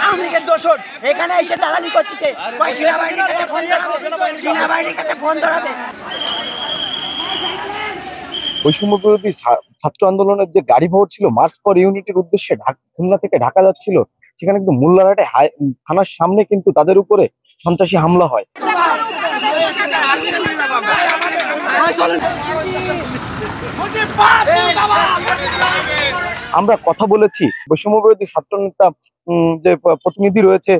আওয়ামী লীগের দোষর এখানে এসে দালালি করতেছে। সেনাবাহিনীর কাছে ফোন ধরাবে। বৈষম্য বিরোধী ছাত্র আন্দোলনের যে গাড়ি ভোর ছিল মার্চ ফর ইউনিটির উদ্দেশ্যে খুলনা থেকে ঢাকা যাচ্ছিল, সেখানে কিন্তু মোল্লারহাটে থানার সামনে কিন্তু তাদের উপরে সন্ত্রাসী হামলা হয়। আমরা কথা বলেছি বৈষম্য বিরোধী ছাত্র নেতা যে প্রতিনিধি রয়েছে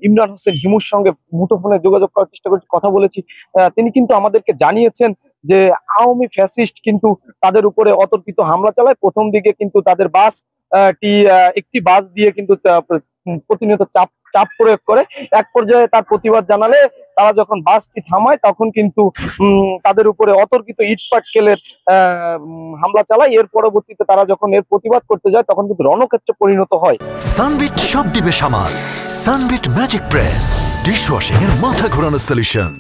ইমরান হোসেন হিমুর সঙ্গে মুঠোফোনে যোগাযোগ করার চেষ্টা করেছি, কথা বলেছি। তিনি কিন্তু আমাদেরকে জানিয়েছেন যে আওয়ামী ফ্যাসিস্ট কিন্তু তাদের উপরে অতর্কিত হামলা চালায়। প্রথম দিকে কিন্তু তাদের একটি বাস দিয়ে কিন্তু প্রতিনিয়ত চাপ প্রয়োগ করে। এক পর্যায়ে তার প্রতিবাদ জানালে তারা যখন বাসটি থামায় তখন কিন্তু তাদের উপরে অতর্কিত ইটপাটকেলের হামলা চালায়। এর পরবর্তীতে তারা যখন এর প্রতিবাদ করতে যায় তখন কিন্তু রণক্ষেত্রে পরিণত হয়। সানবিট সব দিবে সামাল। সানবিট ম্যাজিক প্রেস ডিশওয়াশিং এর মাথা ঘোরানো সলিউশন।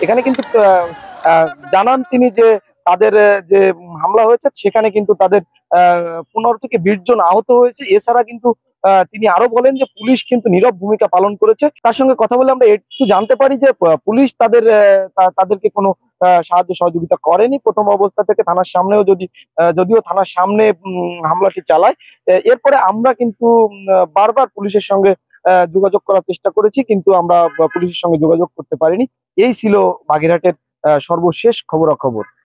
এখানে কিন্তু জানান তিনি যে তাদের যে হামলা হয়েছে সেখানে কিন্তু তাদের 15 থেকে 20 জন আহত হয়েছে। এছাড়া কিন্তু তিনি আরো বলেন যে পুলিশ কিন্তু নীরব ভূমিকা পালন করেছে। তার সঙ্গে কথা বলে আমরা একটু জানতে পারি যে পুলিশ তাদেরকে কোনো সাহায্য সহযোগিতা করেনি। প্রথম অবস্থা থেকে থানার সামনেও যদিও থানার সামনে হামলাটি চালায়। এরপরে আমরা কিন্তু বারবার পুলিশের সঙ্গে যোগাযোগ করার চেষ্টা করেছি, কিন্তু আমরা পুলিশের সঙ্গে যোগাযোগ করতে পারিনি। এই ছিল বাগেরহাটের সর্বশেষ খবরাখবর।